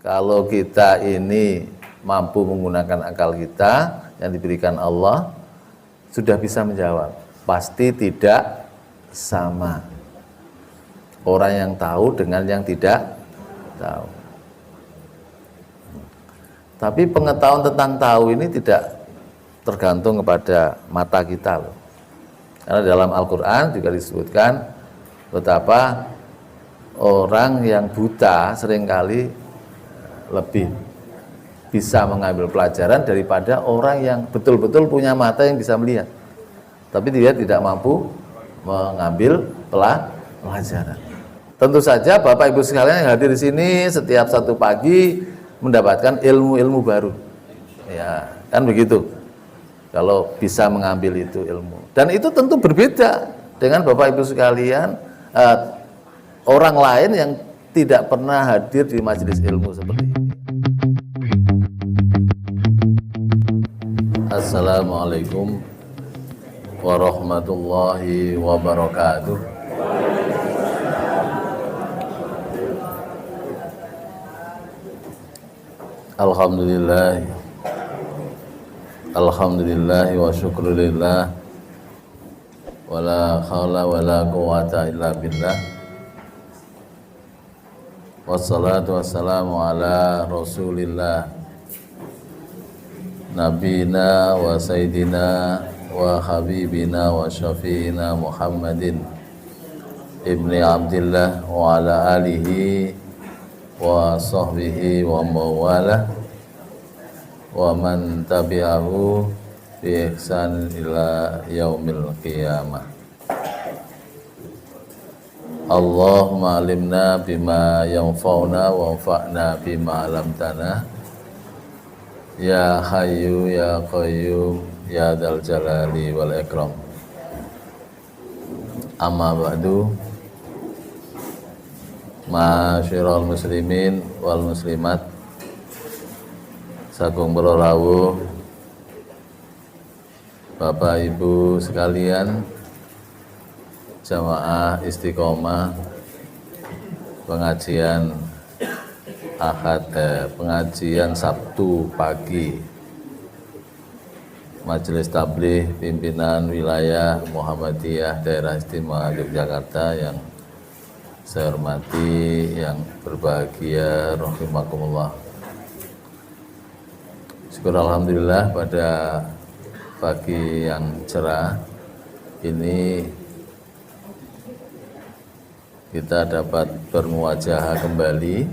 Kalau kita ini mampu menggunakan akal kita yang diberikan Allah, sudah bisa menjawab. Pasti tidak sama orang yang tahu dengan yang tidak tahu. Tapi pengetahuan tentang tahu ini tidak tergantung kepada mata kita loh. Karena dalam Al-Quran juga disebutkan betapa orang yang buta seringkali lebih bisa mengambil pelajaran daripada orang yang betul-betul punya mata yang bisa melihat, tapi dia tidak mampu mengambil pelajaran. Tentu saja Bapak Ibu sekalian yang hadir di sini setiap satu pagi mendapatkan ilmu-ilmu baru, ya kan begitu. Kalau bisa mengambil itu ilmu, dan itu tentu berbeda dengan Bapak Ibu sekalian orang lain yang tidak pernah hadir di majelis ilmu seperti ini. Assalamualaikum warahmatullahi wabarakatuh. Alhamdulillah, alhamdulillah wa syukurillah, wala haula wala quwata illa billah. Wassalatu wassalamu ala rasulillah nabina wa sayyidina wa habibina wa syafi'ina Muhammadin ibni Abdillah wa ala alihi wa sahbihi wa mawalah wa man tabi'ahu bi ihsan ila yaumil qiyamah. Allahumma alimna bima yanfa'una wa anfa'na bima 'allamtana ya hayyu ya qayyum ya dzal jalali wal ikram. Amma ba'du, ma'asyiral muslimin wal muslimat sagung rawuh Bapak Ibu sekalian, jamaah istiqomah pengajian pengajian Sabtu pagi Majelis Tabligh Pimpinan Wilayah Muhammadiyah Daerah Istimewa Yogyakarta yang saya hormati, yang berbahagia rahimakumullah. Syukur alhamdulillah pada pagi yang cerah ini kita dapat bermuwajahah kembali,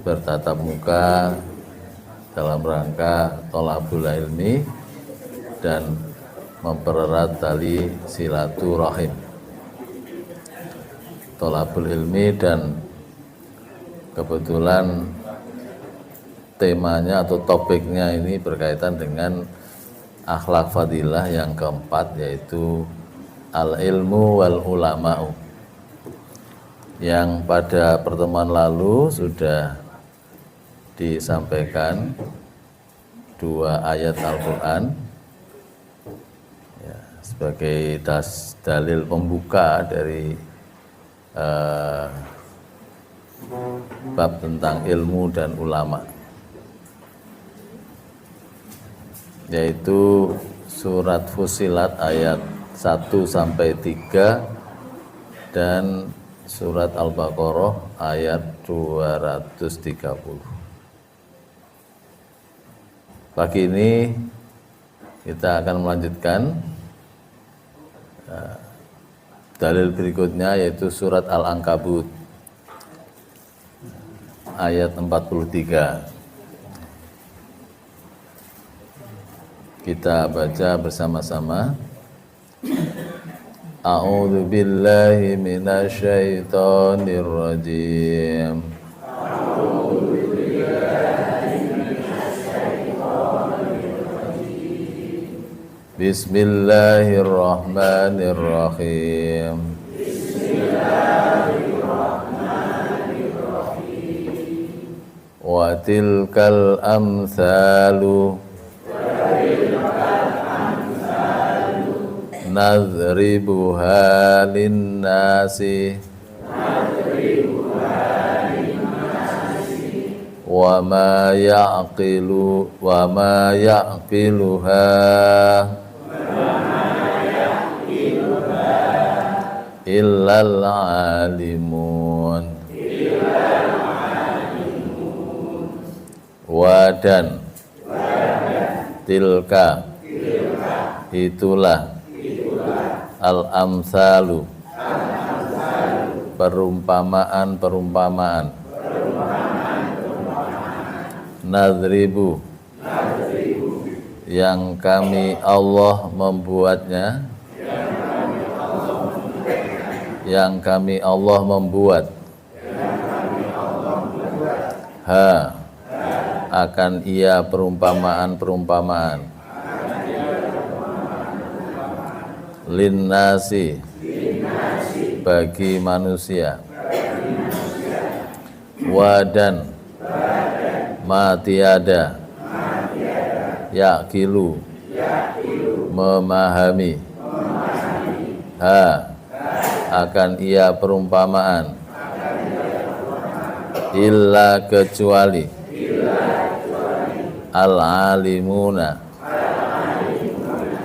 bertatap muka dalam rangka thalabul ilmi dan mempererat tali silaturahim. Thalabul ilmi, dan kebetulan temanya atau topiknya ini berkaitan dengan akhlak fadilah yang keempat, yaitu al-ilmu wal ulama'u, yang pada pertemuan lalu sudah disampaikan dua ayat Al-Quran ya, sebagai dalil pembuka dari bab tentang ilmu dan ulama, yaitu surat Fussilat ayat 1-3 dan surat Al-Baqarah ayat 230. Pagi ini kita akan melanjutkan dalil berikutnya, yaitu surat Al-Ankabut ayat 43. Kita baca bersama-sama. A'udzu billahi minasy syaithanir rajim. Bismillahirrahmanirrahim. Wa tilkal amsalu nadribuha linnasi wa ma ya'qiluha illal alimun. Wadan tilka itulah al-amsalu perumpamaan nadribu yang kami Allah membuatnya, yang kami Allah membuat ha akan ia perumpamaan linnasi bagi manusia wadan matiada yakilu memahami ha akan ia perumpamaan illa kecuali al-alimuna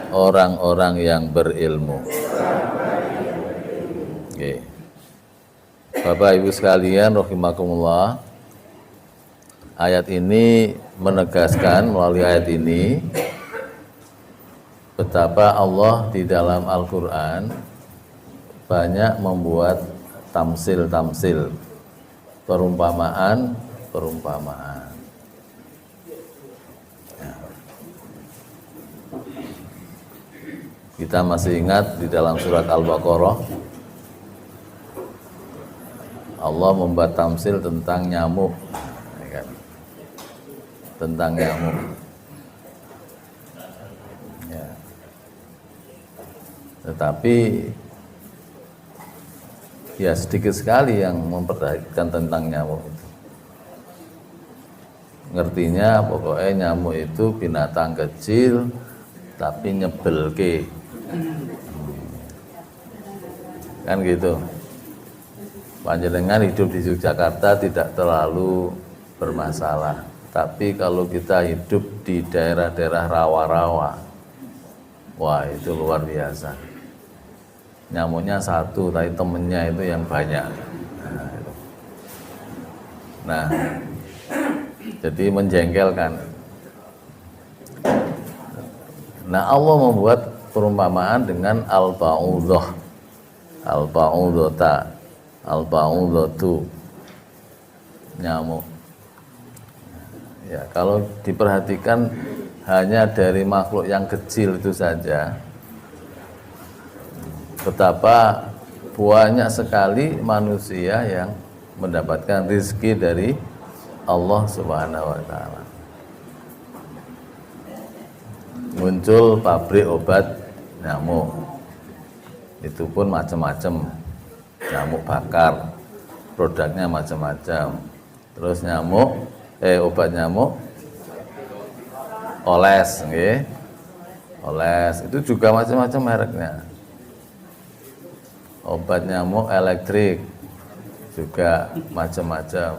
orang-orang yang berilmu. Oke. Bapak Ibu sekalian rahimakumullah, ayat ini menegaskan melalui ayat ini betapa Allah di dalam Al-Qur'an banyak membuat tamsil-tamsil, perumpamaan. Kita masih ingat di dalam surat Al-Baqarah Allah membuat tamsil tentang nyamuk, ya kan? Tentang nyamuk. Ya. Tetapi ya sedikit sekali yang memperhatikan tentang nyamuk itu. Ngertinya pokoknya nyamuk itu binatang kecil tapi nyebelke. Kan gitu. Panjenengan hidup di Yogyakarta tidak terlalu bermasalah, tapi kalau kita hidup di daerah-daerah rawa-rawa, wah itu luar biasa. Nyamuknya satu, tapi temennya itu yang banyak. Nah, jadi menjengkelkan. Nah, Allah membuat perumpamaan dengan al-ba'udah, al-ba'udata, al-ba'udatu, nyamuk. Ya, kalau diperhatikan hanya dari makhluk yang kecil itu saja, betapa banyak sekali manusia yang mendapatkan rezeki dari Allah Subhanahu wa taala. Muncul pabrik obat nyamuk, itu pun macam-macam, nyamuk bakar, produknya macam-macam. Terus obat nyamuk oles, nggih. Oles itu juga macam-macam mereknya. Obat nyamuk elektrik juga macam-macam.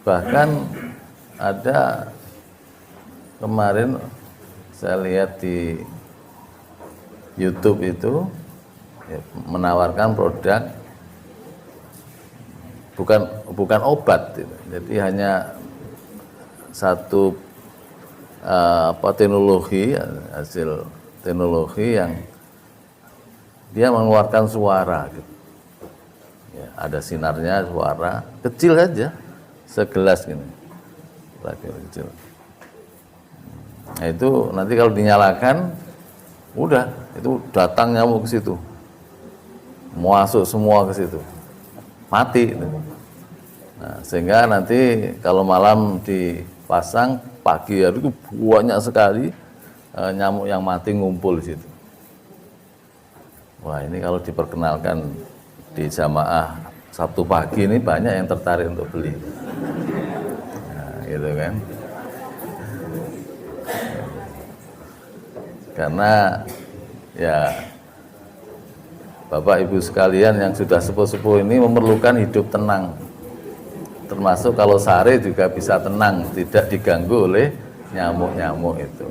Bahkan ada kemarin saya lihat di YouTube itu ya, menawarkan produk bukan obat, jadi hanya satu teknologi, hasil teknologi yang dia mengeluarkan suara gitu. Ya, ada sinarnya, suara kecil aja, segelas gini, kecil. Nah, itu nanti kalau dinyalakan, udah itu datang nyamuk ke situ, masuk semua ke situ, mati. Nah, sehingga nanti kalau malam dipasang, pagi hari itu banyak sekali nyamuk yang mati ngumpul di situ. Wah, ini kalau diperkenalkan di jamaah Sabtu pagi ini banyak yang tertarik untuk beli. Nah, gitu kan. Karena ya Bapak Ibu sekalian yang sudah sepuh-sepuh ini memerlukan hidup tenang. termasuk kalau sare juga bisa tenang, tidak diganggu oleh nyamuk-nyamuk itu.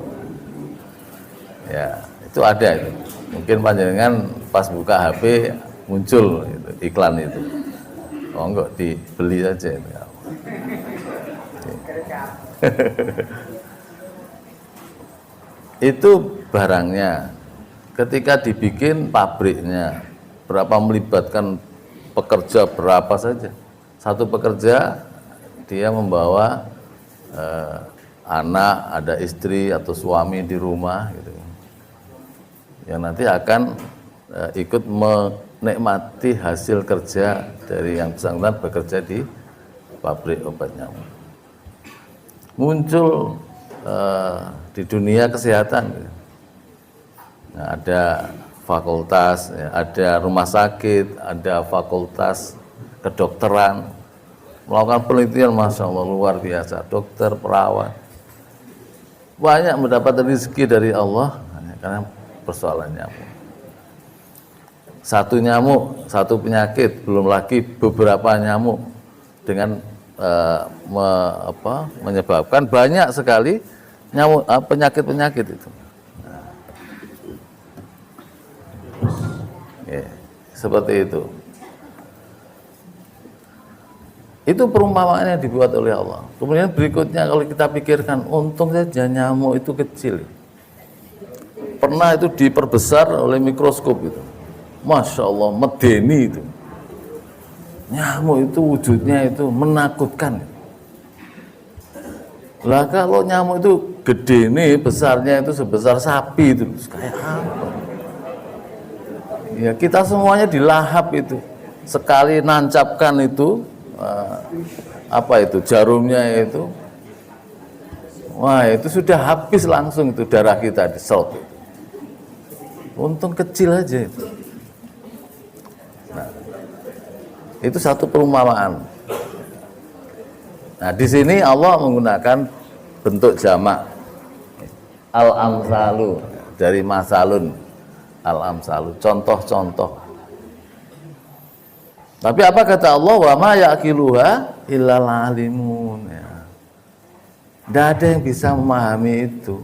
Ya, itu ada itu. Mungkin panjenengan pas buka HP muncul itu, iklan itu. Oh enggak, dibeli saja itu. Itu barangnya. Ketika dibikin pabriknya, berapa melibatkan pekerja berapa saja. Satu pekerja dia membawa anak, ada istri atau suami di rumah gitu. Yang nanti akan ikut menikmati hasil kerja dari yang bersangkutan bekerja di pabrik obat nyamuk. Muncul di dunia kesehatan, nah, ada fakultas, ya, ada rumah sakit, ada fakultas kedokteran, melakukan penelitian, masya Allah luar biasa, dokter, perawat, banyak mendapat rezeki dari Allah karena persoalan nyamuk. Satu nyamuk, satu penyakit, belum lagi beberapa nyamuk dengan menyebabkan banyak sekali nyamuk penyakit-penyakit itu. Ya, seperti itu. Itu perumpamaan yang dibuat oleh Allah. Kemudian berikutnya kalau kita pikirkan, untung saja nyamuk itu kecil. Pernah itu diperbesar oleh mikroskop itu. Masya Allah, medeni itu. Nyamuk itu wujudnya itu menakutkan. Lah kalau nyamuk itu gede nih, besarnya itu sebesar sapi itu, kayak apa? Ya kita semuanya dilahap itu. Sekali nancapkan itu, jarumnya itu, wah itu sudah habis langsung itu darah kita diserot. Untung kecil aja itu. Nah, itu satu perumpamaan. Nah, di sini Allah menggunakan bentuk jamak al-amsalu dari masalun, al-amsalu, contoh-contoh. Tapi apa kata Allah? Wa ma yaqiluha illal alimun. Ya. Tidak ada yang bisa memahami itu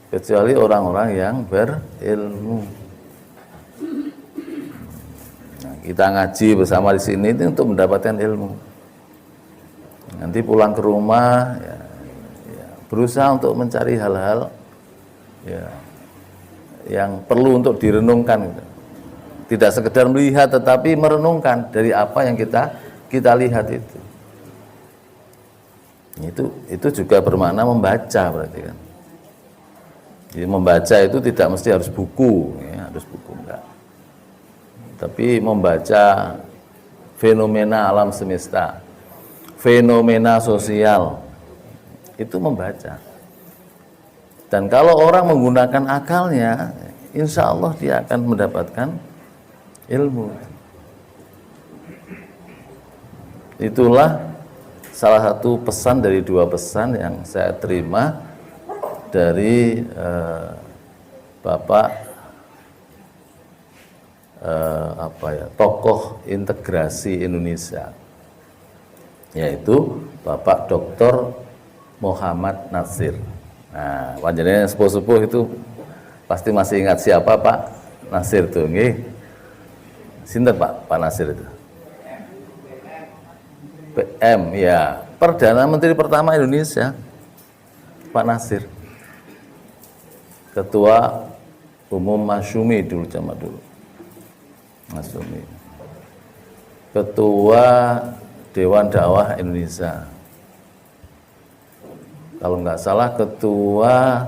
kecuali orang-orang yang berilmu. Nah, kita ngaji bersama di sini itu untuk mendapatkan ilmu. Nanti pulang ke rumah, ya, berusaha untuk mencari hal-hal ya, yang perlu untuk direnungkan. Gitu. Tidak sekedar melihat, tetapi merenungkan dari apa yang kita lihat itu. Itu juga bermakna membaca berarti kan. Jadi membaca itu tidak mesti harus buku, ya, harus buku enggak. Tapi membaca fenomena alam semesta, fenomena sosial, itu membaca. Dan kalau orang menggunakan akalnya, insya Allah dia akan mendapatkan ilmu. Itulah salah satu pesan dari dua pesan yang saya terima dari Bapak tokoh integrasi Indonesia, yaitu Bapak Dr. Muhammad Natsir. Nah, panjenengan sepuh-sepuh itu pasti masih ingat siapa Pak Natsir itu, nggih? Sinten Pak Natsir itu? PM, ya, Perdana Menteri pertama Indonesia, Pak Natsir. Ketua Umum Masyumi dulu, zaman dulu. Masyumi. Ketua Dewan Dakwah Indonesia. Kalau nggak salah ketua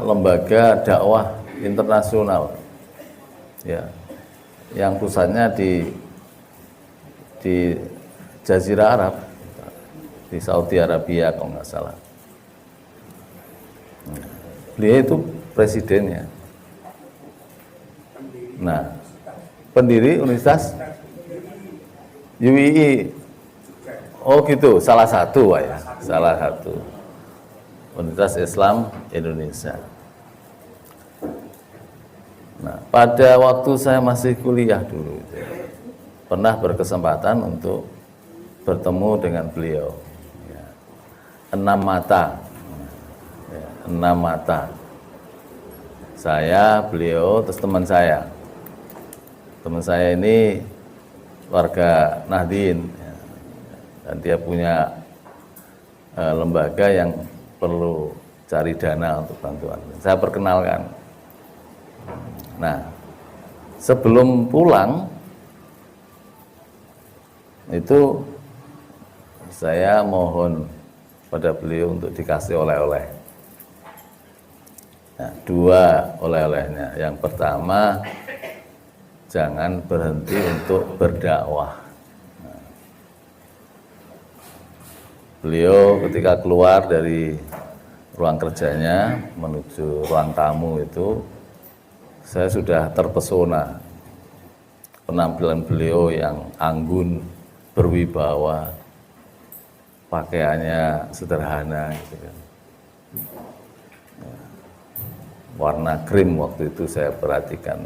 lembaga dakwah internasional, ya, yang pusatnya di Jazirah Arab, di Saudi Arabia kalau nggak salah. Beliau itu presidennya. Nah, pendiri Universitas UII. Oh gitu, salah satu Pak, ya, salah satu Universitas Islam Indonesia. Nah, pada waktu saya masih kuliah dulu itu, pernah berkesempatan untuk bertemu dengan beliau. Ya, 6 mata, ya, 6 mata. Saya, beliau, terus teman saya. Teman saya ini warga Nahdien, ya, dan dia punya lembaga yang perlu cari dana untuk bantuan. Saya perkenalkan. Nah, sebelum pulang itu saya mohon pada beliau untuk dikasih oleh-oleh. Nah, 2 oleh-olehnya. Yang pertama, jangan berhenti untuk berdakwah. Nah, beliau ketika keluar dari ruang kerjanya menuju ruang tamu itu, saya sudah terpesona penampilan beliau yang anggun, berwibawa, pakaiannya sederhana gitu kan. Warna krim waktu itu saya perhatikan.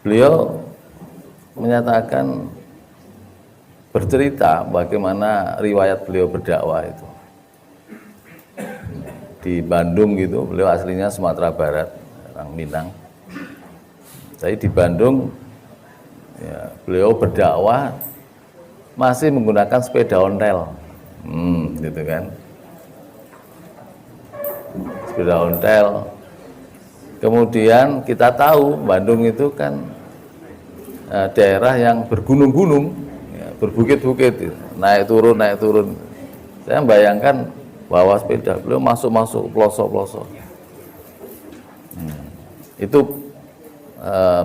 Beliau menyatakan, bercerita bagaimana riwayat beliau berdakwah itu. Di Bandung gitu, beliau aslinya Sumatera Barat, orang Minang. Tapi di Bandung, ya, beliau berdakwah masih menggunakan sepeda ontel, gitu kan. Sepeda ontel. Kemudian kita tahu Bandung itu kan daerah yang bergunung-gunung, ya, berbukit-bukit, gitu. Naik turun. Saya membayangkan bawa sepeda, beliau masuk pelosok-pelosok. Itu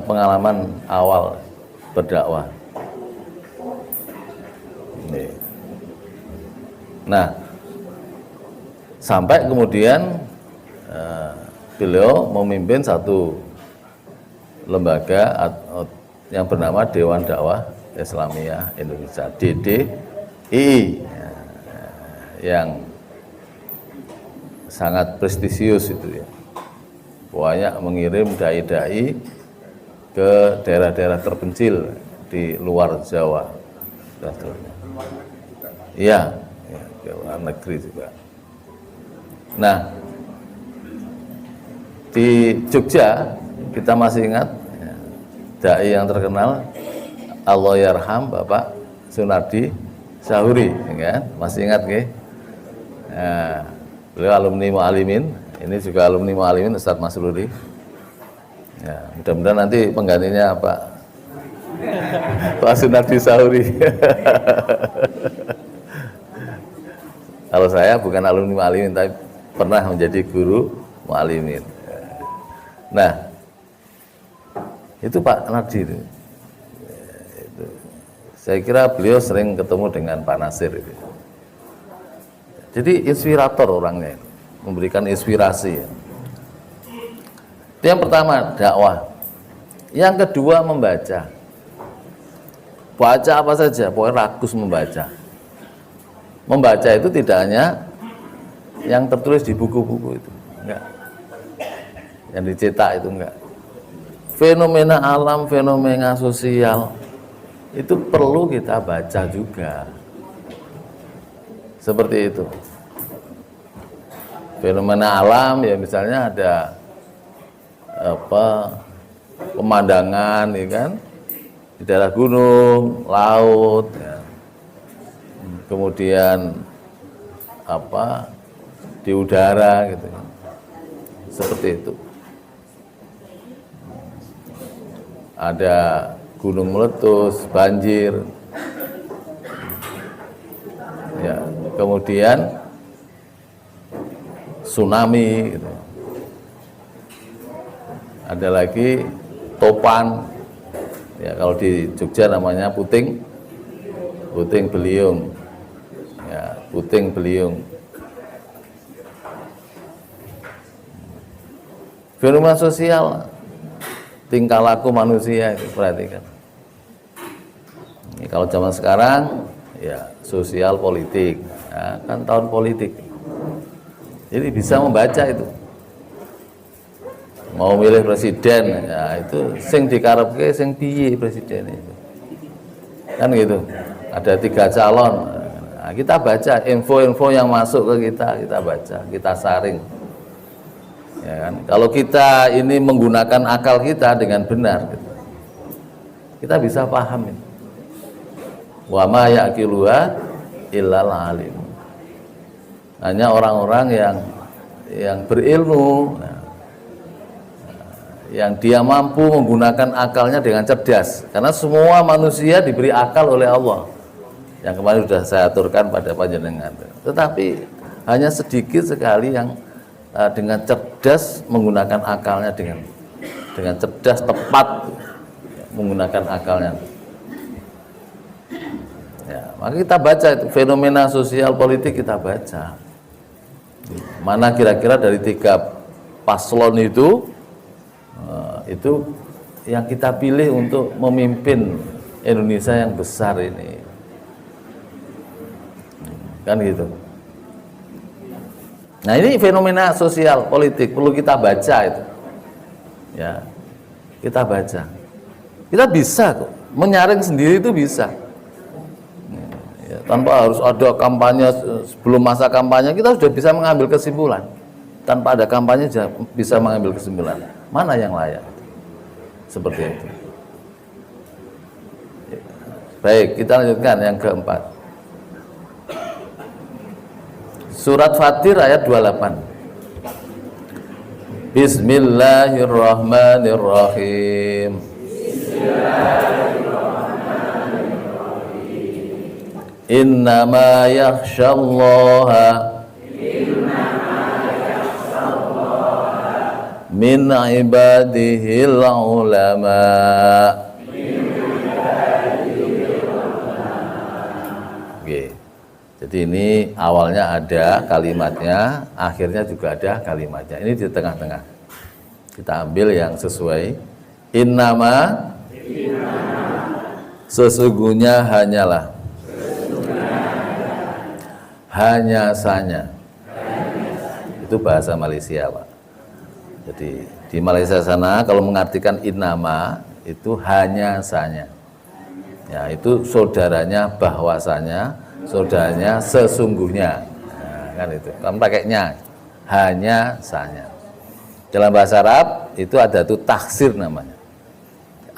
pengalaman awal berdakwah. Nah, sampai kemudian beliau memimpin satu lembaga yang bernama Dewan Dakwah Islamiyah Indonesia, DDII, yang sangat prestisius itu ya. Banyak mengirim dai-dai ke daerah-daerah terpencil di luar Jawa. Iya, ya, ke luar negeri juga. Nah, di Jogja kita masih ingat ya, dai yang terkenal Allahyarham Bapak Sunardi Sahuri, ya kan? Masih ingat nggih? Nah, beliau alumni Mu'alimin, ini juga alumni Mu'alimin, Ustadz Masruri. Ya, mudah-mudahan nanti penggantinya Pak Sunardi Sahuri. Kalau saya bukan alumni Mu'alimin, tapi pernah menjadi guru Mu'alimin. Nah, itu Pak Nardi. Saya kira beliau sering ketemu dengan Pak Nasir itu. Jadi inspirator orangnya, memberikan inspirasi. Itu yang pertama, dakwah. Yang kedua, membaca. Baca apa saja, pokoknya rakus membaca. Membaca itu tidak hanya yang tertulis di buku-buku itu, enggak. Yang dicetak itu enggak. Fenomena alam, fenomena sosial, itu perlu kita baca juga. Seperti itu. Fenomena alam ya misalnya ada pemandangan, ya kan, di daerah gunung, laut, ya. Kemudian di udara, gitu kan. Seperti itu. Ada gunung meletus, banjir, ya, kemudian tsunami, gitu. Ada lagi topan, ya, kalau di Jogja namanya puting beliung, ya, puting beliung. Fenomena sosial, tingkah laku manusia itu perhatikan. Ini kalau zaman sekarang ya sosial politik, ya, kan tahun politik. Jadi bisa membaca itu. Mau milih presiden, ya itu sing dikarepke sing piye presiden itu. Kan gitu. Ada 3 calon. Nah, kita baca info-info yang masuk ke kita baca, kita saring. Ya kan? Kalau kita ini menggunakan akal kita dengan benar, gitu, kita bisa paham ini. Wa ma yaqiluha illal alim. Hanya orang-orang yang berilmu, yang dia mampu menggunakan akalnya dengan cerdas. Karena semua manusia diberi akal oleh Allah. Yang kemarin sudah saya aturkan pada panjenengan. Tetapi hanya sedikit sekali yang dengan cerdas menggunakan akalnya dengan cerdas tepat menggunakan akalnya. Ya, maka kita baca itu fenomena sosial politik, kita baca. Mana kira-kira dari 3 paslon itu yang kita pilih untuk memimpin Indonesia yang besar ini, kan gitu. Nah, ini fenomena sosial politik perlu kita baca itu, ya, kita baca. Kita bisa kok menyaring sendiri, itu bisa, ya, tanpa harus ada kampanye. Sebelum masa kampanye kita sudah bisa mengambil kesimpulan. Tanpa ada kampanye bisa mengambil kesimpulan mana yang layak, seperti itu. Baik, kita lanjutkan yang keempat. Surat Fatir ayat 28. Bismillahirrahmanirrahim. Innama yakhsyallaha min ibadihil ulama. Oke. Jadi ini awalnya ada kalimatnya, akhirnya juga ada kalimatnya. Ini di tengah-tengah. Kita ambil yang sesuai. Innama, sesungguhnya hanyalah, hanya sanya. Itu bahasa Malaysia, Pak. Jadi di Malaysia sana kalau mengartikan innama itu hanya sanya. Ya, itu saudaranya bahwasanya, saudaranya sesungguhnya. Nah, kan itu. Kan pakainya hanya sanya. Dalam bahasa Arab itu ada tuh taksir namanya.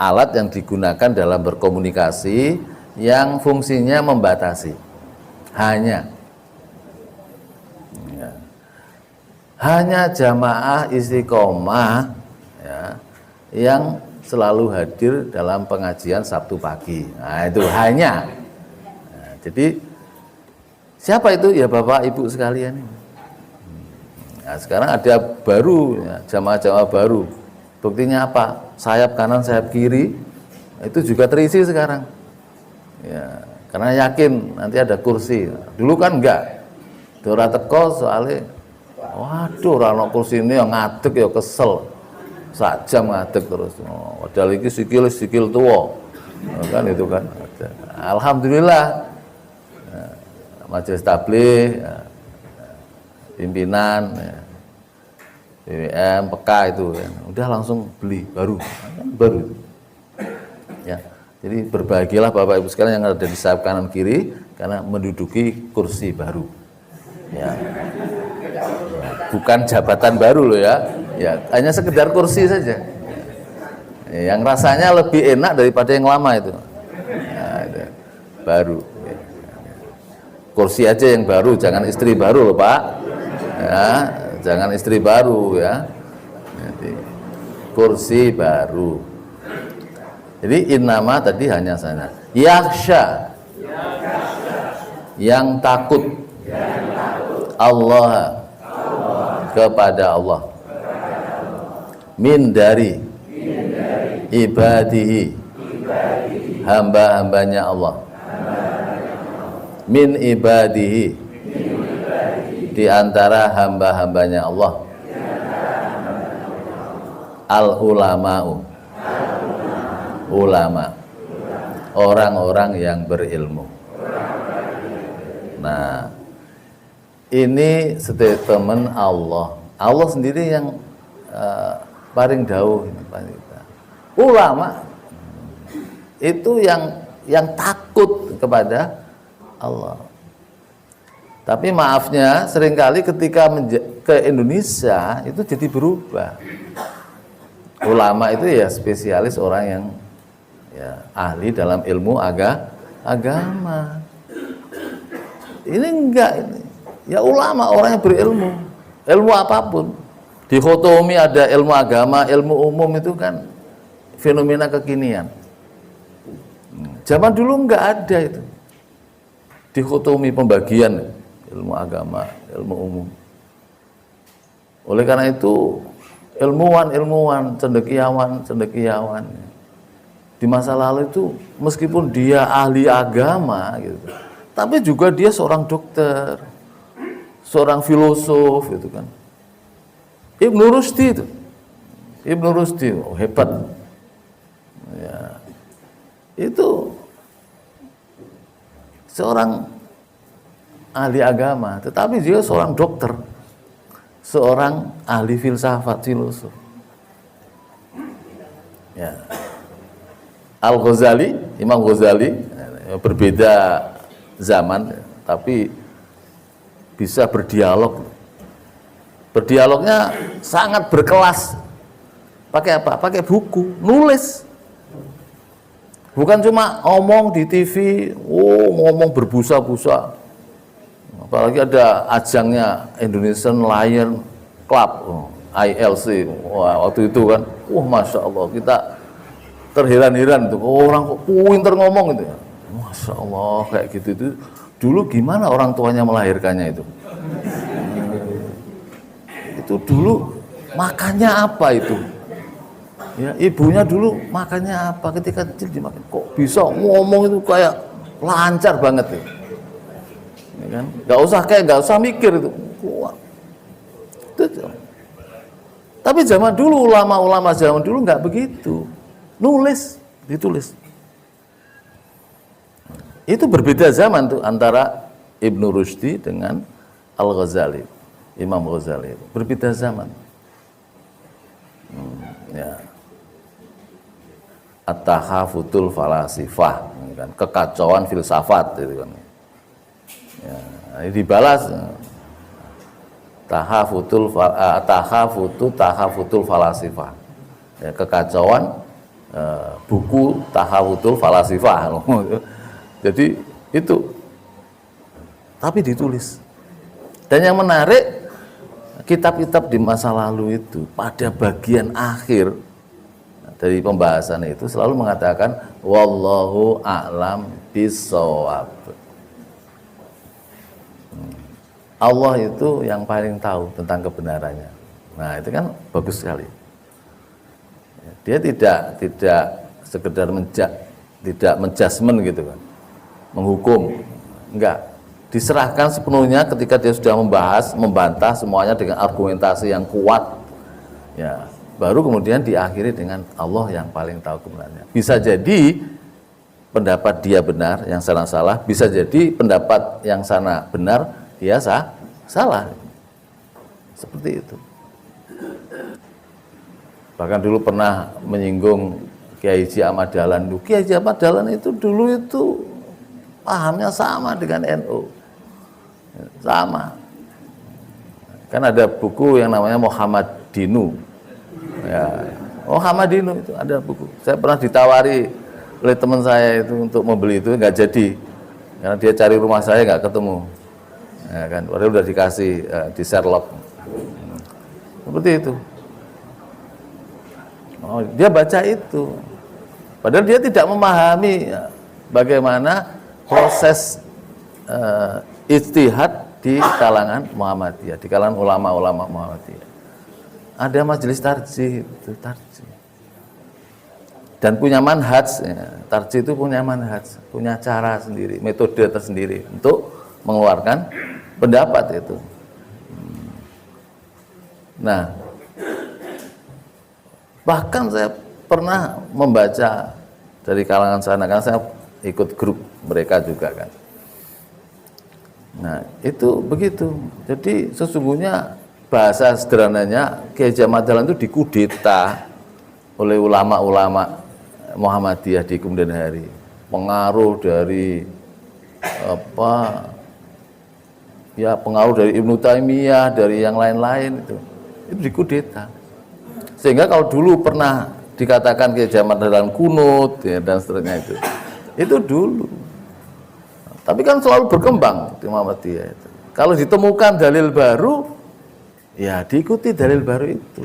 Alat yang digunakan dalam berkomunikasi yang fungsinya membatasi. Hanya. Hanya jamaah istiqomah, ya, yang selalu hadir dalam pengajian Sabtu pagi. Nah, itu hanya. Nah, jadi siapa itu? Ya Bapak Ibu sekalian. Nah, sekarang ada baru, ya, jamaah-jamaah baru. Buktinya apa? Sayap kanan, sayap kiri, itu juga terisi sekarang. Ya, karena yakin nanti ada kursi. Dulu kan enggak. Dora teko soalnya, waduh, rano kursi ini yang ngadeg ya kesel, sajam ngadeg terus. Padahal ini sikil tua, kan itu kan. Alhamdulillah, majelis tabligh, pimpinan, BWM, PK itu, ya, udah langsung beli baru itu. Ya, jadi berbahagialah Bapak Ibu sekalian yang ada di sayap kanan kiri karena menduduki kursi baru. Ya. Bukan jabatan baru loh ya, ya hanya sekedar kursi saja, ya, yang rasanya lebih enak daripada yang lama itu, nah, itu baru, ya. Kursi aja yang baru, jangan istri baru loh Pak, ya, jangan istri baru ya. Jadi, kursi baru. Jadi innama tadi hanya sana, yakhsha, yang takut, Allah, kepada Allah, min dari ibadihi, hamba-hambanya Allah, min ibadihi, di antara hamba-hambanya Allah, al ulama'u, ulama, orang-orang yang berilmu. Nah, ini statement Allah. Allah sendiri yang paling dawuh ini. Ulama itu yang takut kepada Allah. Tapi maafnya seringkali ketika ke Indonesia itu jadi berubah. Ulama itu ya spesialis orang yang ya ahli dalam ilmu agama. Ini enggak ini. Ya ulama orang yang berilmu, ilmu apapun. Dikotomi ada ilmu agama, ilmu umum itu kan fenomena kekinian. Zaman dulu enggak ada itu. Dikotomi pembagian ilmu agama, ilmu umum. Oleh karena itu ilmuwan, cendekiawan. Di masa lalu itu meskipun dia ahli agama gitu, tapi juga dia seorang dokter, seorang filosof itu kan. Ibnu Rushdi hebat. Ya. Itu seorang ahli agama, tetapi juga seorang dokter, seorang ahli filsafat, filosof. Ya. Al-Ghazali, Imam Ghazali berbeda zaman, tapi bisa berdialog. Berdialognya sangat berkelas. Pakai apa? Pakai buku, nulis. Bukan cuma ngomong di TV, ngomong berbusa-busa. Apalagi ada ajangnya Indonesian Lion Club, ILC. Wah, waktu itu kan, Masya Allah, kita terheran-heran tuh, orang kok pinter ngomong gitu ya. Masya Allah, kayak gitu itu. Dulu gimana orang tuanya melahirkannya itu? Itu dulu makannya apa itu? Ya, ibunya dulu makannya apa ketika kecil dimakan? Kok bisa ngomong itu kayak lancar banget ya? Ya kan? Gak usah mikir itu. Itu. Tapi zaman dulu ulama-ulama zaman dulu nggak begitu. Nulis, ditulis. Itu berbeda zaman tuh antara Ibnu Rushdi dengan Al-Ghazali, Imam Ghazali itu berbeda zaman. Ya. At-tahafutul falasifah, kan? Kekacauan filsafat itu kan. Ya, ini dibalas tahafutul falasifah. Ya, kekacauan buku tahafutul falasifah. Jadi itu, tapi ditulis. Dan yang menarik, kitab-kitab di masa lalu itu pada bagian akhir dari pembahasan itu selalu mengatakan wallahu a'lam bissawab. Allah itu yang paling tahu tentang kebenarannya. Nah, itu kan bagus sekali. Dia tidak sekedar tidak menjudgment gitu kan, menghukum, enggak, diserahkan sepenuhnya ketika dia sudah membantah semuanya dengan argumentasi yang kuat, ya, baru kemudian diakhiri dengan Allah yang paling tahu kebenarannya. Bisa jadi pendapat dia benar, yang sana salah, bisa jadi pendapat yang sana benar, dia salah, seperti itu. Bahkan dulu pernah menyinggung Kiai Haji Ahmad Dahlan. Kiai Haji Ahmad Dahlan itu dulu itu pahamnya sama dengan NU, sama. Kan ada buku yang namanya Muhammad Dinu. Ya, Muhammad Dinu itu ada buku. Saya pernah ditawari oleh teman saya itu untuk membeli itu, nggak jadi, karena dia cari rumah saya nggak ketemu. Ya kan, padahal udah dikasih di Sherlock. Seperti itu. Oh, dia baca itu, padahal dia tidak memahami bagaimana proses ijtihad di kalangan Muhammadiyah, di kalangan ulama-ulama Muhammadiyah. Ada majelis tarjih, itu tarjih, dan punya manhaj. Tarjih itu punya manhaj, punya cara sendiri, metode tersendiri untuk mengeluarkan pendapat itu. Nah, bahkan saya pernah membaca dari kalangan sana, karena saya ikut grup mereka juga kan. Nah, itu begitu. Jadi sesungguhnya bahasa sederhananya Kiai Haji Ahmad Dahlan itu dikudeta oleh ulama-ulama Muhammadiyah di kemudian hari. Pengaruh dari apa? Ya, pengaruh dari Ibnu Taimiyah, dari yang lain-lain itu dikudeta. Sehingga kalau dulu pernah dikatakan Kiai Haji Ahmad Dahlan kunut ya, dan seterusnya itu dulu. Tapi kan selalu berkembang di Muhammadiyah itu. Kalau ditemukan dalil baru, ya diikuti dalil baru itu.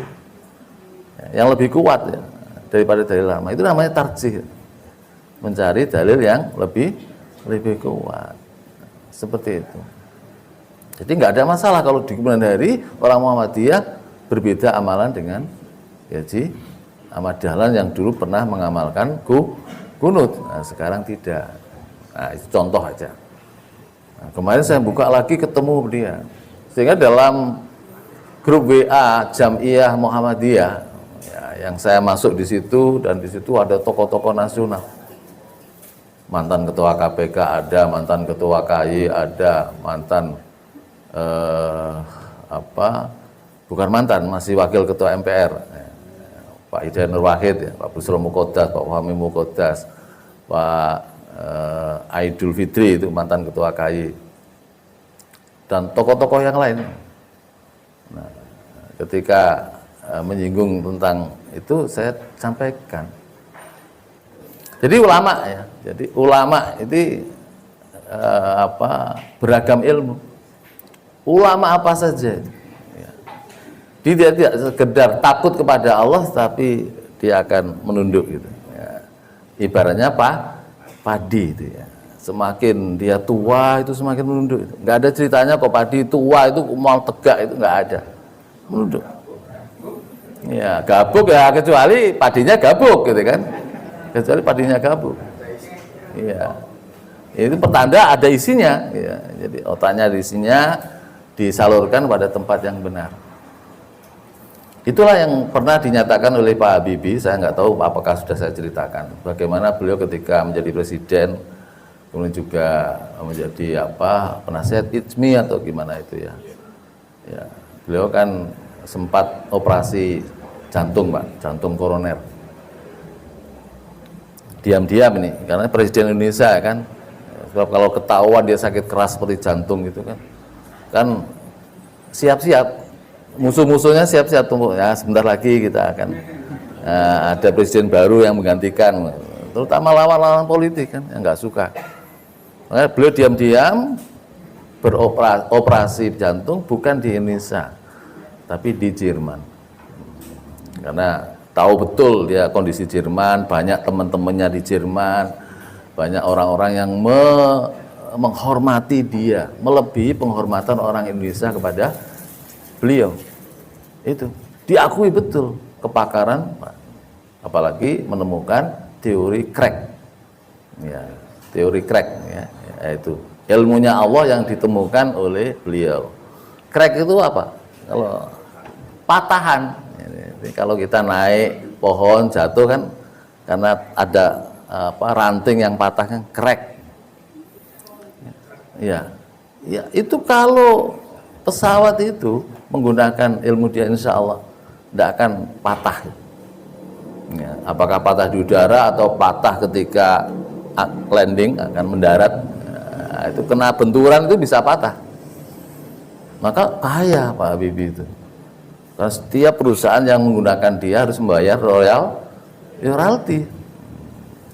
Yang lebih kuat ya daripada dalil lama. Itu namanya tarjih. Mencari dalil yang lebih kuat. Seperti itu. Jadi nggak ada masalah kalau di kemudian hari orang Muhammadiyah berbeda amalan dengan Haji Ahmad Dahlan yang dulu pernah mengamalkan kunut. Nah, sekarang tidak. Nah, itu contoh aja. Nah, kemarin saya buka lagi ketemu dia. Sehingga dalam grup WA Jam'iyah Muhammadiyah ya, yang saya masuk di situ dan di situ ada tokoh-tokoh nasional. Mantan ketua KPK ada, mantan ketua KY ada, mantan bukan mantan, masih wakil ketua MPR. Pak Hidayat Nur Wahid ya, Pak Busro Mukodas, Pak Fahmi Mukodas, Pak Aidul Fitri itu mantan ketua KY dan tokoh-tokoh yang lain. Nah, ketika menyinggung tentang itu saya sampaikan. Jadi ulama ya, jadi ulama itu beragam ilmu. Ulama apa saja. Ya. Dia tidak sekedar takut kepada Allah, tapi dia akan menunduk gitu. Ya. Ibaratnya apa? Padi itu ya, semakin dia tua itu semakin menunduk. Nggak ada ceritanya kok padi tua itu mau tegak, itu nggak ada, menunduk. Ya gabuk ya, kecuali padinya gabuk gitu kan, kecuali padinya gabuk. Iya, itu pertanda ada isinya. Ya. Jadi otaknya ada isinya, disalurkan pada tempat yang benar. Itulah yang pernah dinyatakan oleh Pak Habibie. Saya nggak tahu apakah sudah saya ceritakan bagaimana beliau ketika menjadi presiden, kemudian juga menjadi penasihat IJMI atau gimana itu ya. Ya, beliau kan sempat operasi jantung, Pak, jantung koroner. Diam-diam ini, karena presiden Indonesia kan, sebab kalau ketahuan dia sakit keras seperti jantung gitu kan siap-siap. Musuh-musuhnya siap-siap tunggu ya, sebentar lagi kita akan ada presiden baru yang menggantikan, terutama lawan-lawan politik kan yang nggak suka. Makanya beliau diam-diam beroperasi jantung bukan di Indonesia tapi di Jerman, karena tahu betul dia kondisi Jerman, banyak teman-temannya di Jerman, banyak orang-orang yang menghormati dia melebihi penghormatan orang Indonesia kepada beliau. Itu diakui betul kepakaran, apalagi menemukan teori crack ya, teori crack ya, yaitu ilmunya Allah yang ditemukan oleh beliau. Crack itu apa? Kalau patahan. Jadi, kalau kita naik pohon jatuh kan karena ada ranting yang patah kan crack. Ya, itu kalau pesawat itu menggunakan ilmu dia insya Allah tidak akan patah. Ya, apakah patah di udara atau patah ketika landing akan mendarat, nah, itu kena benturan itu bisa patah. Maka kaya Pak Habibie itu. Karena setiap perusahaan yang menggunakan dia harus membayar royalti.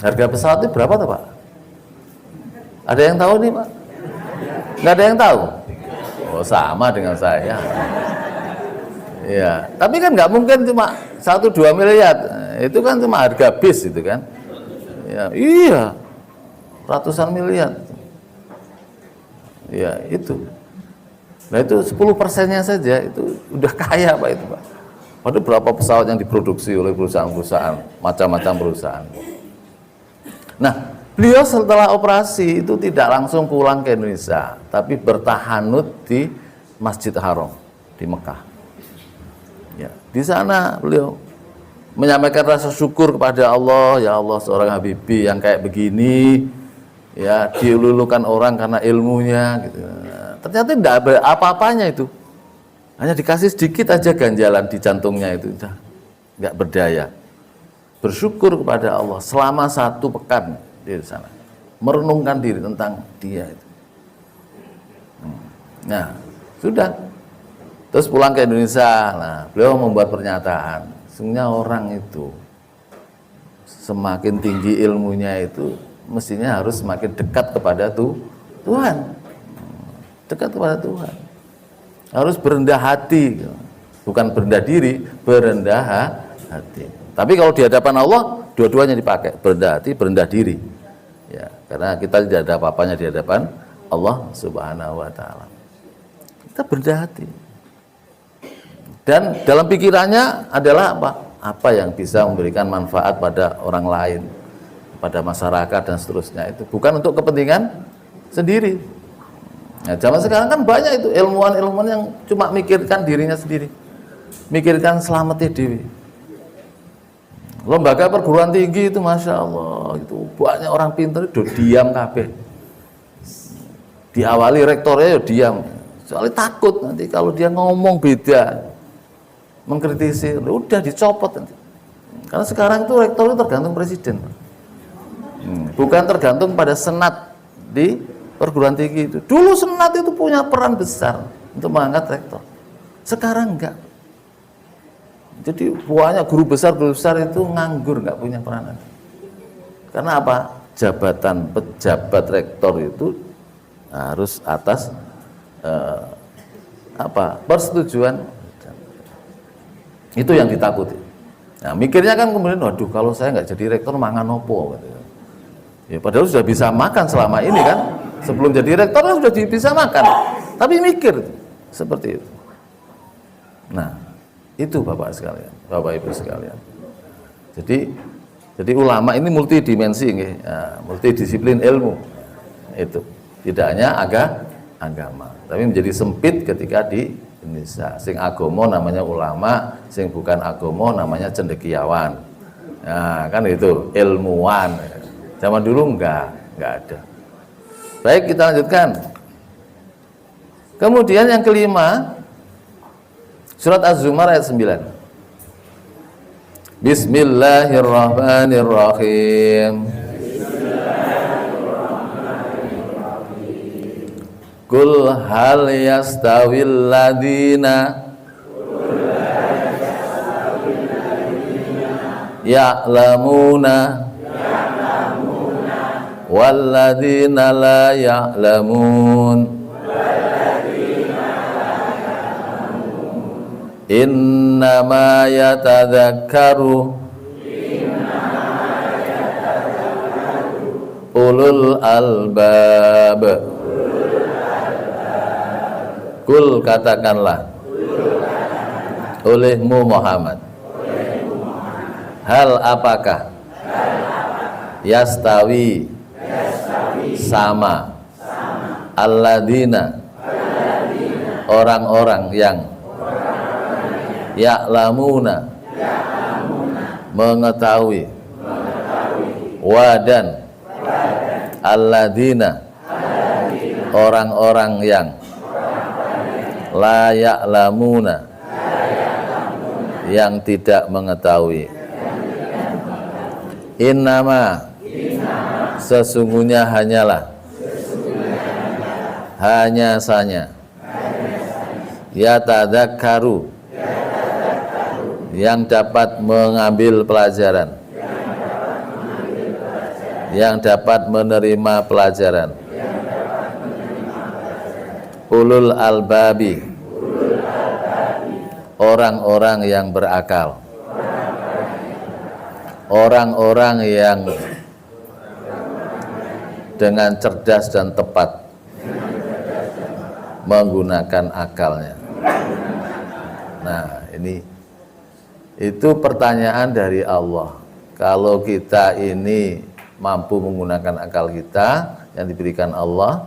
Harga pesawat itu berapa tuh Pak? Ada yang tahu nih Pak? Nggak ada yang tahu? Oh, sama dengan saya. Ya, tapi kan nggak mungkin cuma 1-2 miliar. Itu kan cuma harga bis itu kan. Ya, iya. Ratusan miliar. Ya, itu. Nah, itu 10%-nya saja itu udah kaya Pak itu, Pak. Ada berapa pesawat yang diproduksi oleh perusahaan-perusahaan, macam-macam perusahaan. Nah, beliau setelah operasi itu tidak langsung pulang ke Indonesia, tapi bertahanut di Masjid Haram di Mekah. Ya, di sana beliau menyampaikan rasa syukur kepada Allah, ya Allah seorang Habibie yang kayak begini, ya dielulukan orang karena ilmunya, gitu. ternyata tidak ada apa-apanya itu. Hanya dikasih sedikit aja ganjalan di jantungnya itu, udah nggak berdaya. Bersyukur kepada Allah selama 1 pekan di sana, merenungkan diri tentang dia itu. Nah, sudah. Terus pulang ke Indonesia. Nah, beliau membuat pernyataan, sesungguhnya orang itu semakin tinggi ilmunya itu mestinya harus semakin dekat kepada Tuhan. Dekat kepada Tuhan. Harus berendah hati, bukan berendah diri, berendah hati. Tapi kalau di hadapan Allah, dua-duanya dipakai, berendah hati, berendah diri. Ya, karena kita tidak ada apa-apanya di hadapan Allah Subhanahu wa taala. Kita berendah hati. Dan dalam pikirannya adalah apa? Apa yang bisa memberikan manfaat pada orang lain, pada masyarakat dan seterusnya, itu bukan untuk kepentingan sendiri. Nah, zaman sekarang kan banyak itu ilmuwan-ilmuwan yang cuma mikirkan dirinya sendiri, mikirkan selamatnya diri. Lembaga perguruan tinggi itu masya Allah itu banyak orang pintar itu diam kabeh. Diawali rektornya ya diam, soalnya takut nanti kalau dia ngomong beda, mengkritisi, udah dicopot nanti. Karena sekarang itu rektor itu tergantung presiden, bukan tergantung pada senat di perguruan tinggi itu. Dulu senat itu punya peran besar untuk mengangkat rektor. Sekarang enggak. Jadi banyak guru besar itu nganggur, enggak punya peranan. Karena apa? Jabatan pejabat rektor itu harus atas persetujuan. Itu yang ditakuti. Nah, mikirnya kan kemudian, waduh kalau saya enggak jadi rektor mangan opo gitu. Ya padahal sudah bisa makan selama ini kan. Sebelum jadi rektor sudah bisa makan, tapi mikir seperti itu. Nah, itu Bapak sekalian, Bapak Ibu sekalian. Jadi ulama ini multidimensi, ya, multidisiplin ilmu. Itu tidak hanya agama, tapi menjadi sempit ketika di Indonesia. Sing agomo namanya ulama, sing bukan agomo namanya cendekiawan. Nah, kan itu ilmuwan. Zaman dulu enggak ada. Baik, kita lanjutkan. Kemudian yang kelima, surat Az-Zumar ayat 9. Bismillahirrahmanirrahim. Qul hal yastawil ladina ya'lamuna walladzina la ya'lamun innama yatadzakkaru ulul albab. Kul katakanlah olehmu Muhammad, hal apakah yastawi sama alladzina orang-orang yang ya'lamuna mengetahui wadan alladzina orang-orang yang la ya'lamuna yang tidak mengetahui. Innama sesungguhnya hanyalah hanya saja yatadzakkaru yang dapat mengambil pelajaran, yang dapat menerima pelajaran, ulul albabi orang-orang yang berakal, orang-orang yang dengan cerdas dan tepat menggunakan akalnya. Nah, itu pertanyaan dari Allah. Kalau kita ini mampu menggunakan akal kita yang diberikan Allah,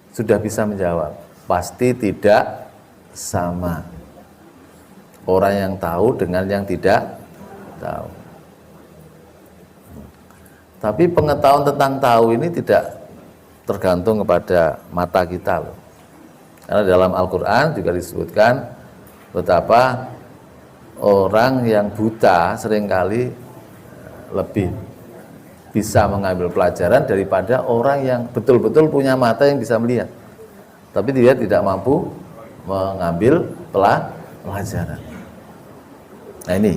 sudah bisa menjawab. Pasti tidak sama orang yang tahu dengan yang tidak tahu. Tapi pengetahuan tentang tahu ini tidak tergantung kepada mata kita loh. Karena dalam Al-Quran juga disebutkan betapa orang yang buta seringkali lebih bisa mengambil pelajaran daripada orang yang betul-betul punya mata yang bisa melihat, tapi dia tidak mampu mengambil pelajaran. Nah ini,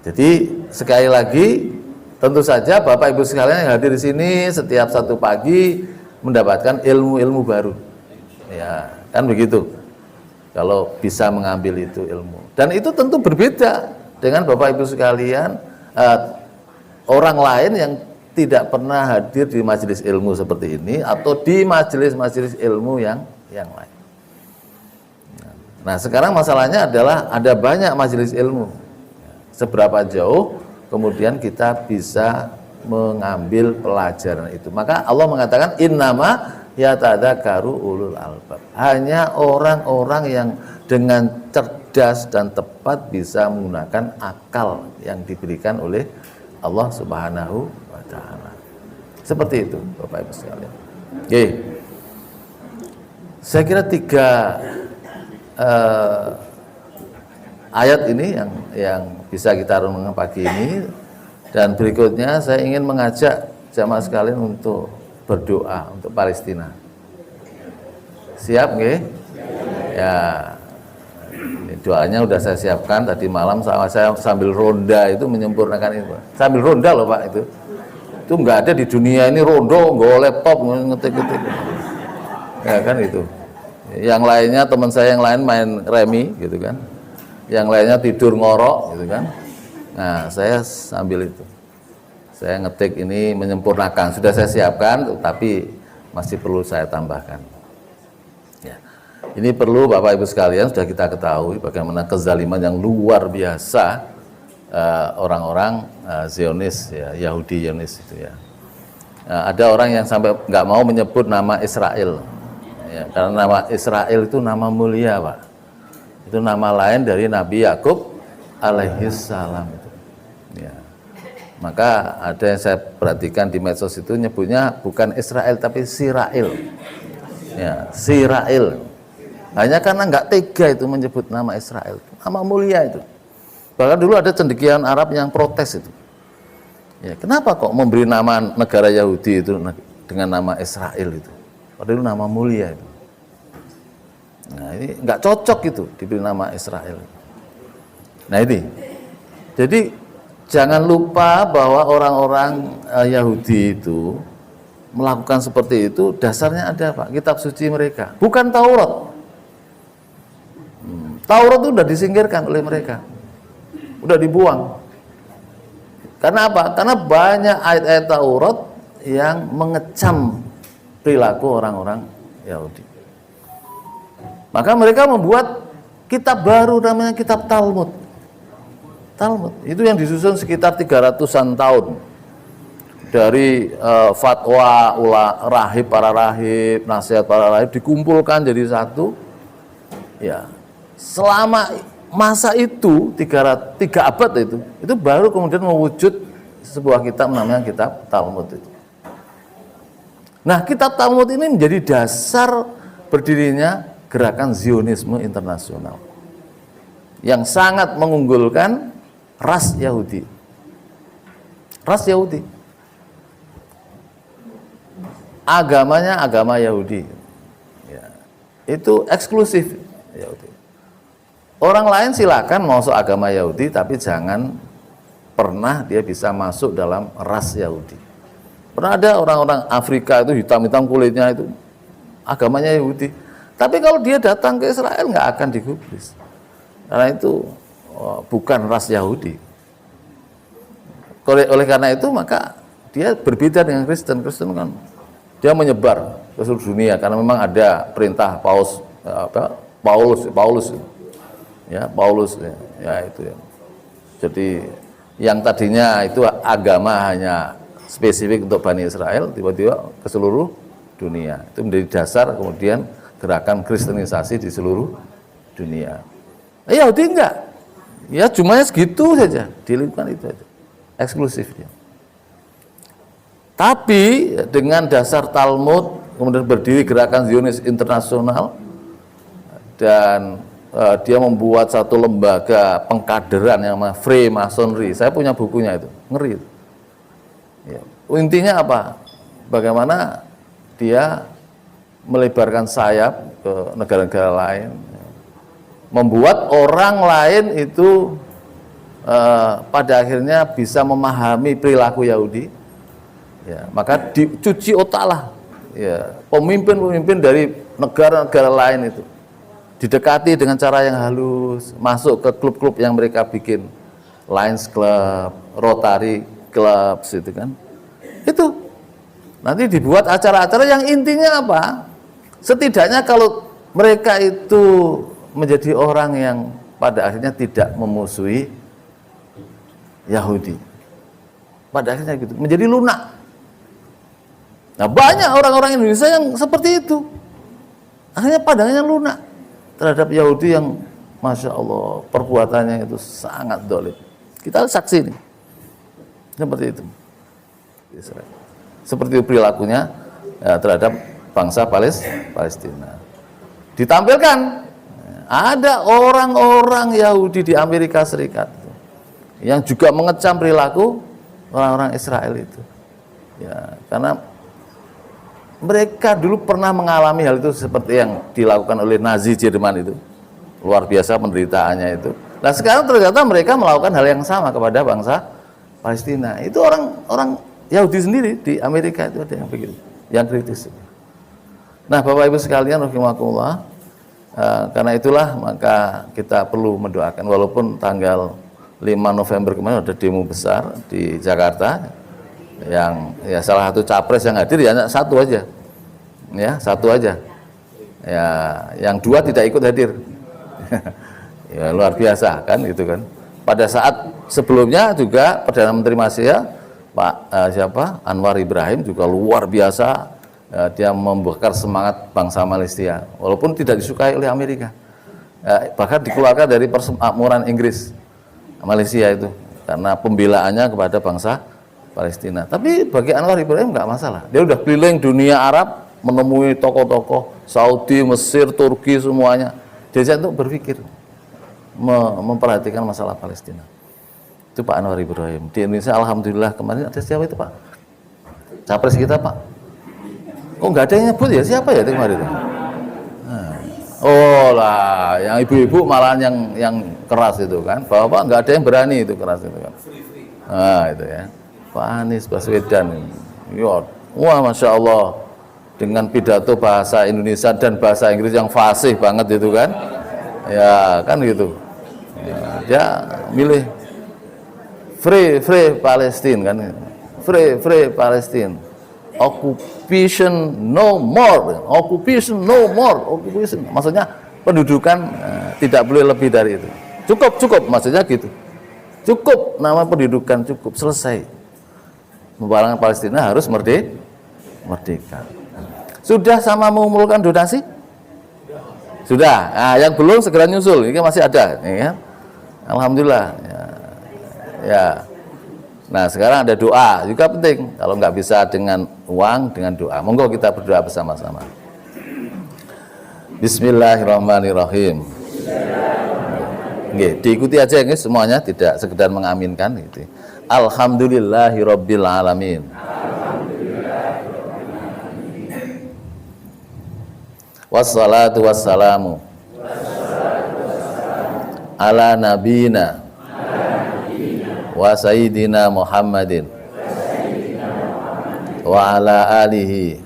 jadi sekali lagi, tentu saja Bapak Ibu sekalian yang hadir di sini setiap satu pagi mendapatkan ilmu-ilmu baru. Ya, kan begitu. Kalau bisa mengambil itu ilmu. Dan itu tentu berbeda dengan Bapak Ibu sekalian, orang lain yang tidak pernah hadir di majelis ilmu seperti ini atau di majelis-majelis ilmu yang lain. Nah, sekarang masalahnya adalah ada banyak majelis ilmu. Seberapa jauh kemudian kita bisa mengambil pelajaran itu. Maka Allah mengatakan innama yatadzakaru ulul albab. Hanya orang-orang yang dengan cerdas dan tepat bisa menggunakan akal yang diberikan oleh Allah Subhanahu wa taala. Seperti itu, Bapak Ibu sekalian. Oke. Saya kira 3 ayat ini yang bisa kita renungkan pagi ini, dan berikutnya saya ingin mengajak jamaah sekalian untuk berdoa untuk Palestina. Siap nggih? Ya. Ini doanya udah saya siapkan tadi malam, saya sambil ronda itu menyempurnakan itu. Sambil ronda loh Pak itu. Itu nggak ada di dunia ini rondo, nggak laptop ngetik-ngetik. Ya kan itu. Yang lainnya teman saya yang lain main remi gitu kan. Yang lainnya tidur ngorok gitu kan. Nah, saya sambil itu. Saya ngetik ini menyempurnakan, sudah saya siapkan, tapi masih perlu saya tambahkan. Ya. Ini perlu Bapak Ibu sekalian, sudah kita ketahui bagaimana kezaliman yang luar biasa orang-orang Zionis, ya, Yahudi Zionis itu ya. Ada orang yang sampai nggak mau menyebut nama Israel, ya, karena nama Israel itu nama mulia Pak. Itu nama lain dari Nabi Yakub alaihissalam itu. Ya. Maka ada yang saya perhatikan di medsos itu nyebutnya bukan Israel tapi Sirail. Ya, Sirail. Hanya karena nggak tega itu menyebut nama Israel. Nama mulia itu. Bahkan dulu ada cendekiawan Arab yang protes itu. Ya, kenapa kok memberi nama negara Yahudi itu dengan nama Israel itu? Padahal itu nama mulia itu. Nah, ini nggak cocok itu diberi nama Israel. Nah ini. Jadi jangan lupa bahwa orang-orang Yahudi itu melakukan seperti itu, dasarnya ada Pak, kitab suci mereka, bukan Taurat. Taurat itu sudah disingkirkan oleh mereka, udah dibuang. Karena apa? Karena banyak ayat-ayat Taurat yang mengecam perilaku orang-orang Yahudi. Maka mereka membuat kitab baru namanya kitab Talmud. Talmud itu yang disusun sekitar 300-an tahun dari fatwa para rahib, nasihat para rahib dikumpulkan jadi satu. Ya, selama masa itu 3 abad itu baru kemudian mewujud sebuah kitab namanya kitab Talmud itu. Nah, kitab Talmud ini menjadi dasar berdirinya gerakan Zionisme internasional yang sangat mengunggulkan ras Yahudi. Ras Yahudi. Agamanya agama Yahudi. Ya. Itu eksklusif Yahudi. Orang lain silakan masuk agama Yahudi, tapi jangan pernah dia bisa masuk dalam ras Yahudi. Pernah ada orang-orang Afrika itu hitam-hitam kulitnya itu agamanya Yahudi. Tapi kalau dia datang ke Israel nggak akan digubris. Karena itu bukan ras Yahudi. Oleh karena itu maka dia berbeda dengan Kristen. Kristen kan dia menyebar ke seluruh dunia karena memang ada perintah Paulus ya itu ya. Jadi yang tadinya itu agama hanya spesifik untuk Bani Israel tiba-tiba ke seluruh dunia. Itu menjadi dasar kemudian gerakan kristenisasi di seluruh dunia. Yahudi enggak. Ya cuma segitu saja di lingkungan itu aja, eksklusifnya. Tapi dengan dasar Talmud kemudian berdiri gerakan Zionis internasional, dan dia membuat satu lembaga pengkaderan yang namanya Freemasonry. Saya punya bukunya itu, ngeri itu. Ya. Intinya apa? Bagaimana dia melebarkan sayap ke negara-negara lain, membuat orang lain itu pada akhirnya bisa memahami perilaku Yahudi. Ya, maka dicuci otak lah, ya, pemimpin-pemimpin dari negara-negara lain itu didekati dengan cara yang halus, masuk ke klub-klub yang mereka bikin, Lions Club, Rotary Club, gitu kan. Itu nanti dibuat acara-acara yang intinya apa? Setidaknya kalau mereka itu menjadi orang yang pada akhirnya tidak memusuhi Yahudi, pada akhirnya gitu, menjadi lunak. Nah, banyak orang-orang Indonesia yang seperti itu, akhirnya pandangannya lunak terhadap Yahudi yang Masya Allah perbuatannya itu sangat dolim. Kita saksi nih, seperti itu. Seperti itu perilakunya ya, terhadap bangsa Palestina. Ditampilkan ada orang-orang Yahudi di Amerika Serikat yang juga mengecam perilaku orang-orang Israel itu. Ya, karena mereka dulu pernah mengalami hal itu seperti yang dilakukan oleh Nazi Jerman itu. Luar biasa penderitaannya itu. Nah, sekarang ternyata mereka melakukan hal yang sama kepada bangsa Palestina. Itu orang Yahudi sendiri di Amerika itu ada yang begitu, yang kritis. Nah, Bapak Ibu sekalian rahimakumullah, karena itulah maka kita perlu mendoakan, walaupun tanggal 5 November kemarin ada demo besar di Jakarta, yang ya salah satu capres yang hadir ya satu aja, ya satu aja, ya yang dua tidak ikut hadir. Ya luar biasa kan gitu kan. Pada saat sebelumnya juga Perdana Menteri Malaysia Pak Anwar Ibrahim juga luar biasa, dia membakar semangat bangsa Malaysia walaupun tidak disukai oleh Amerika, bahkan dikeluarkan dari Persemakmuran Inggris Malaysia itu karena pembelaannya kepada bangsa Palestina. Tapi bagi Anwar Ibrahim nggak masalah, dia udah keliling dunia Arab menemui tokoh-tokoh Saudi, Mesir, Turki semuanya, diajak untuk berpikir memperhatikan masalah Palestina. Itu Pak Anwar Ibrahim. Di Indonesia alhamdulillah kemarin ada siapa itu Pak? Capres kita Pak. Kok nggak ada yang nyebut ya, siapa ya itu kemarin itu? Nah. Oh lah, yang ibu-ibu malahan yang keras itu kan. Bapak nggak ada yang berani itu keras itu kan. Nah itu ya. Pak Anies Baswedan. Wah Masya Allah, dengan pidato bahasa Indonesia dan bahasa Inggris yang fasih banget itu kan. Ya kan gitu. Ya, dia milih Free Palestine kan, Free Palestine, occupation no more, occupation no more, occupation, maksudnya pendudukan tidak boleh lebih dari itu, cukup, maksudnya gitu, cukup, nama pendudukan cukup, selesai, membalangan Palestina harus merdeka. Sudah sama mengumpulkan donasi? Sudah, nah, yang belum segera nyusul, ini masih ada, ya. Alhamdulillah. Ya, nah sekarang ada doa juga penting. Kalau nggak bisa dengan uang, dengan doa. Monggo kita berdoa bersama-sama. Bismillahirrahmanirrahim. Nggih, diikuti aja ini semuanya, tidak sekedar mengaminkan gitu. Alhamdulillahirabbil alamin. Wassalatu wassalamu ala nabiyina wa sayyidina Muhammadin wa ala alihi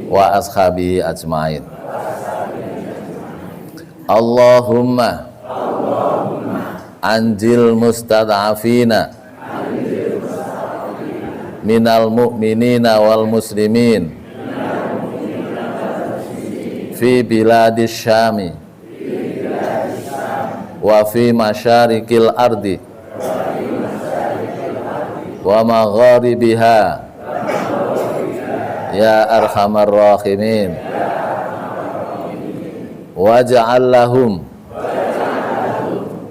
wa ashabihi ajmain. Allahumma anjil mustad'afina minal mu'minina wal muslimin fi biladis syami wa fi masyarikil ardi wa magharibiha ya arhamar rahimin waj'al lahum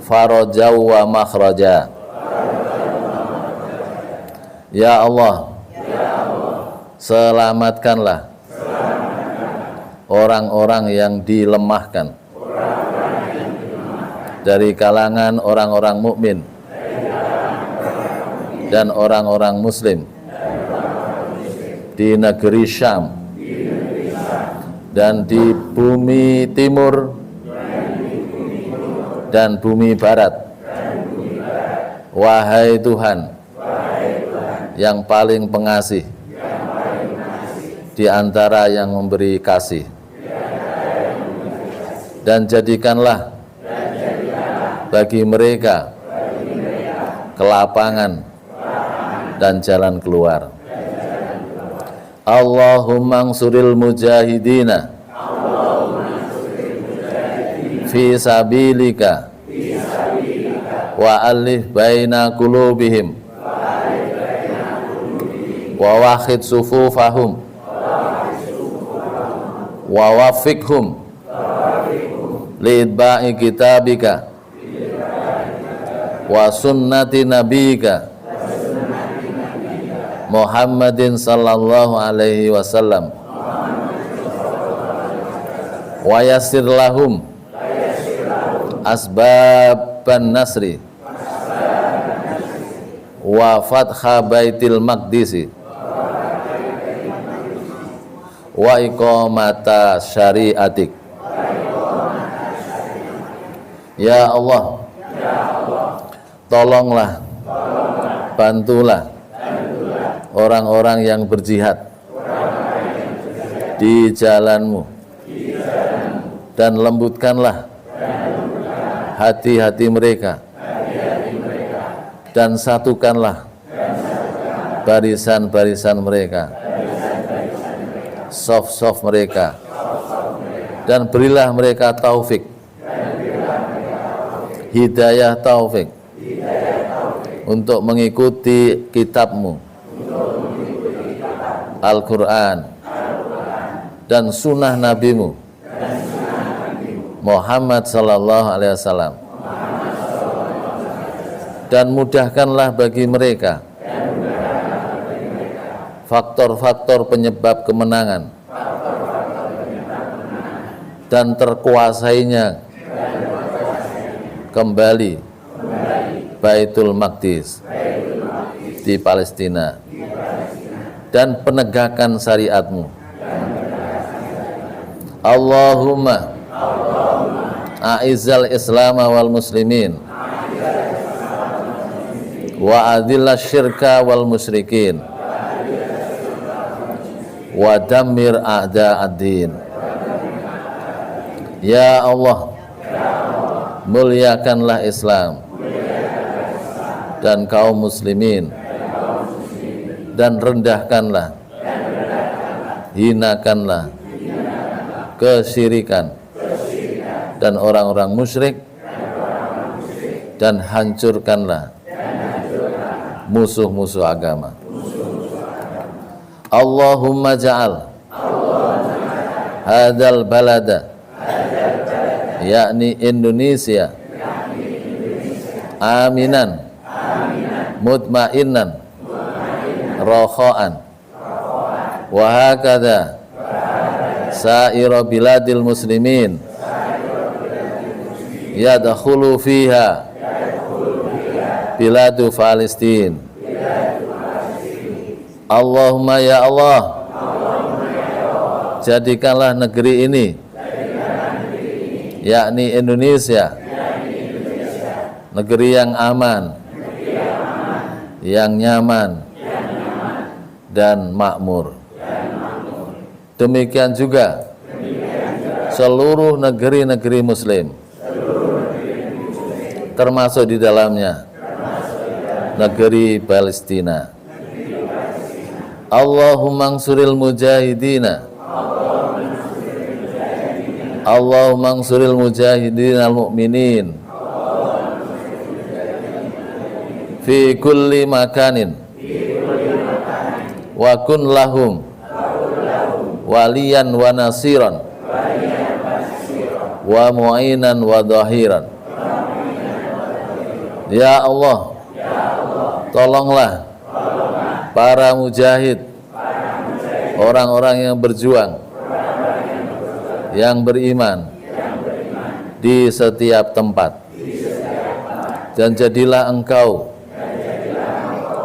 farajaw wa makhraja. Ya Allah, Selamatkanlah orang-orang yang dilemahkan dari kalangan orang-orang mukmin dan orang-orang muslim di negeri Syam dan di bumi timur dan bumi barat. Wahai Tuhan yang paling pengasih di antara yang memberi kasih, dan jadikanlah bagi mereka kelapangan dan jalan keluar. Allahumma ansuril mujahidina fi sabilika wa alif baina qulubihim wa wahid sufufahum wa wafiqhum li'itba'i kitabika wa sunnati nabiyika Muhammadin sallallahu alaihi wasallam wa yassir lahum asbaban nasri wa fatha baitil maqdisi wa iqamata syariatik. Ya Allah, tolonglah, bantulah orang-orang yang berjihad di jalanmu, dan lembutkanlah hati-hati mereka, dan satukanlah barisan-barisan mereka, saf-saf mereka, dan berilah mereka taufik, hidayah taufik untuk mengikuti kitabmu Al-Quran dan sunnah nabimu Muhammad sallallahu alaihi wasallam, dan mudahkanlah bagi mereka faktor-faktor penyebab kemenangan dan terkuasainya kembali Baitul Maqdis di Palestina dan penegakan syariatmu. Allahumma a'izzal islam wal muslimin wa adillas syirka wal musyrikin wa dammir a'da'ad-din. Ya Allah, muliakanlah Islam dan kaum muslimin, dan rendahkanlah, hinakanlah kesyirikan dan orang-orang musyrik, dan hancurkanlah musuh-musuh agama. Allahumma ja'al hadal balada, yakni Indonesia, aminan mutmainan rokha'an wa hakadha sa'ira biladil muslimin yadkhulu fiha biladu Palestin. Allahumma ya Allah, jadikanlah negeri ini, yakni Indonesia, negeri yang aman, yang nyaman, dan makmur. Demikian juga seluruh negeri-negeri muslim, termasuk di dalamnya negeri Palestina. Allahumma ansuril mujahidina, Allahumma ansuril mujahidina al-mu'minin fi kulli makanin wa kun lahum waliyan wa nasiran wa mu'inan wa dhahiran. Ya Allah, tolonglah para mujahid orang-orang yang berjuang, yang beriman di setiap tempat, dan jadilah Engkau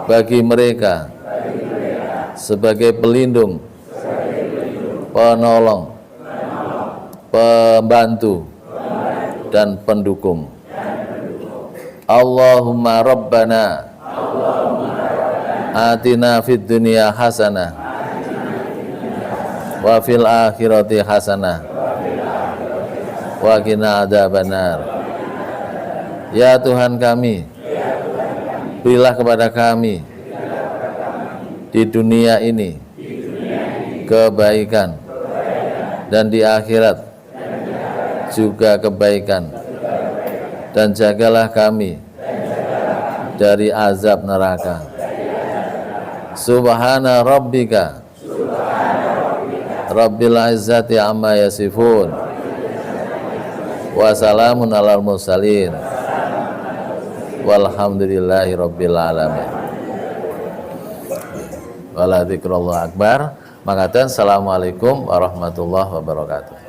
bagi mereka sebagai pelindung, penolong, pembantu, dan pendukung. Allahumma Rabbana atina fid dunya hasanah wa fil akhirati hasanah wa qina adzabannar. Ya Tuhan kami, berilah kepada kami di dunia ini kebaikan, dan di akhirat juga kebaikan, dan jagalah kami dari azab neraka. Subhana rabbika rabbil izzati amma yasifun wa salamun alal mursalin walhamdulillahi rabbil alamin. Wala dzikrullah akbar. Makaten assalamualaikum warahmatullahi wabarakatuh.